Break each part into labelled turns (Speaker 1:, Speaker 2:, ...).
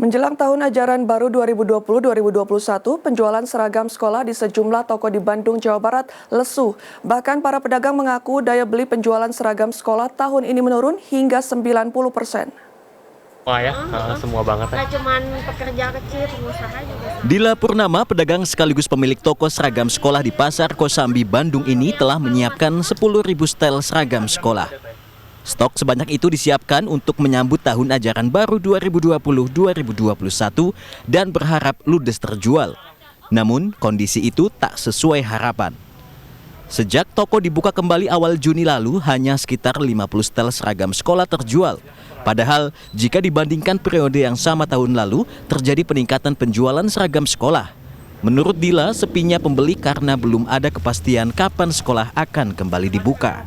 Speaker 1: Menjelang tahun ajaran baru 2020-2021, penjualan seragam sekolah di sejumlah toko di Bandung, Jawa Barat lesu. Bahkan para pedagang mengaku daya beli penjualan seragam sekolah tahun ini menurun hingga 90%.
Speaker 2: Wah ya, semua banget ya.
Speaker 3: Nggak cuma pekerja kecil, pengusaha juga.
Speaker 4: Dila Purnama, pedagang sekaligus pemilik toko seragam sekolah di Pasar Kosambi, Bandung ini telah menyiapkan 10.000 setel seragam sekolah. Stok sebanyak itu disiapkan untuk menyambut tahun ajaran baru 2020-2021 dan berharap ludes terjual. Namun, kondisi itu tak sesuai harapan. Sejak toko dibuka kembali awal Juni lalu, hanya sekitar 50 setel seragam sekolah terjual. Padahal, jika dibandingkan periode yang sama tahun lalu, terjadi peningkatan penjualan seragam sekolah. Menurut Dila, sepinya pembeli karena belum ada kepastian kapan sekolah akan kembali dibuka.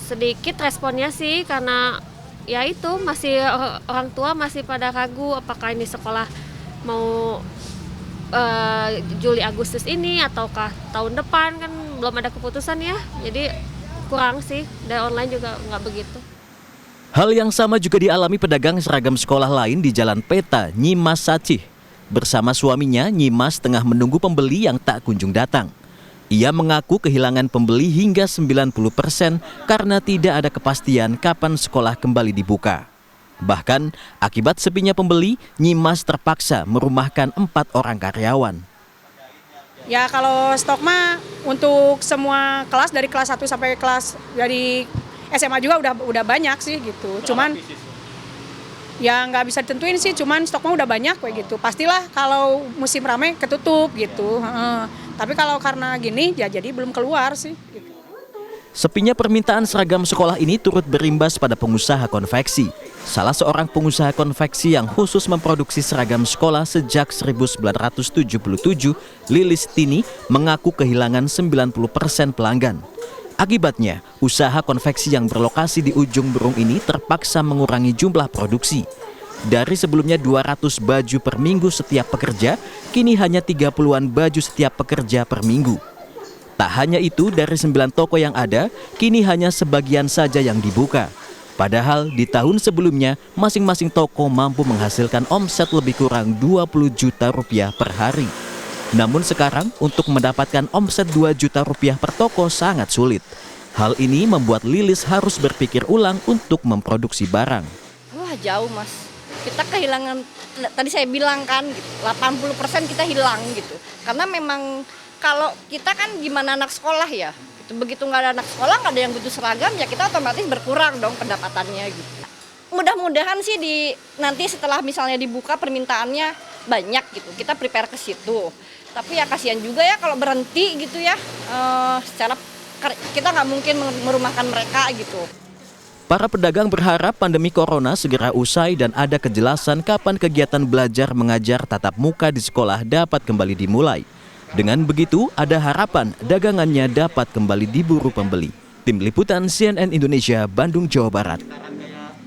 Speaker 3: Sedikit responnya sih, karena ya itu masih orang tua masih pada ragu apakah ini sekolah mau Juli Agustus ini ataukah tahun depan, kan belum ada keputusan ya. Jadi kurang sih, dari online juga nggak begitu.
Speaker 4: Hal yang sama juga dialami pedagang seragam sekolah lain di Jalan Peta, Nyimas Sacih. Bersama suaminya, Nyimas tengah menunggu pembeli yang tak kunjung datang. Ia mengaku kehilangan pembeli hingga 90% karena tidak ada kepastian kapan sekolah kembali dibuka. Bahkan, akibat sepinya pembeli, Nyimas terpaksa merumahkan 4 orang karyawan.
Speaker 5: Ya kalau stok mah untuk semua kelas, dari kelas 1 sampai kelas dari SMA juga udah banyak sih gitu. Cuman ya nggak bisa ditentuin sih, cuman stoknya udah banyak kayak gitu. Pastilah kalau musim ramai ketutup gitu. Tapi kalau karena gini ya jadi belum keluar sih. Gitu.
Speaker 4: Sepinya permintaan seragam sekolah ini turut berimbas pada pengusaha konveksi. Salah seorang pengusaha konveksi yang khusus memproduksi seragam sekolah sejak 1977, Lilis Tini, mengaku kehilangan 90% pelanggan. Akibatnya, usaha konveksi yang berlokasi di ujung Berung ini terpaksa mengurangi jumlah produksi. Dari sebelumnya 200 baju per minggu setiap pekerja, kini hanya 30-an baju setiap pekerja per minggu. Tak hanya itu, dari 9 toko yang ada, kini hanya sebagian saja yang dibuka. Padahal di tahun sebelumnya, masing-masing toko mampu menghasilkan omset lebih kurang 20 juta rupiah per hari. Namun sekarang, untuk mendapatkan omset 2 juta rupiah per toko sangat sulit. Hal ini membuat Lilis harus berpikir ulang untuk memproduksi barang.
Speaker 6: Wah, jauh mas. Kita kehilangan, tadi saya bilang kan, 80% kita hilang gitu. Karena memang kalau kita kan gimana anak sekolah ya, gitu. Begitu nggak ada anak sekolah, nggak ada yang butuh seragam, ya kita otomatis berkurang dong pendapatannya gitu. Mudah-mudahan sih nanti setelah misalnya dibuka permintaannya banyak gitu, kita prepare ke situ. Tapi ya kasihan juga ya kalau berhenti gitu ya, secara kita nggak mungkin merumahkan mereka gitu.
Speaker 4: Para pedagang berharap pandemi corona segera usai dan ada kejelasan kapan kegiatan belajar mengajar tatap muka di sekolah dapat kembali dimulai. Dengan begitu, ada harapan dagangannya dapat kembali diburu pembeli. Tim Liputan CNN Indonesia, Bandung, Jawa Barat.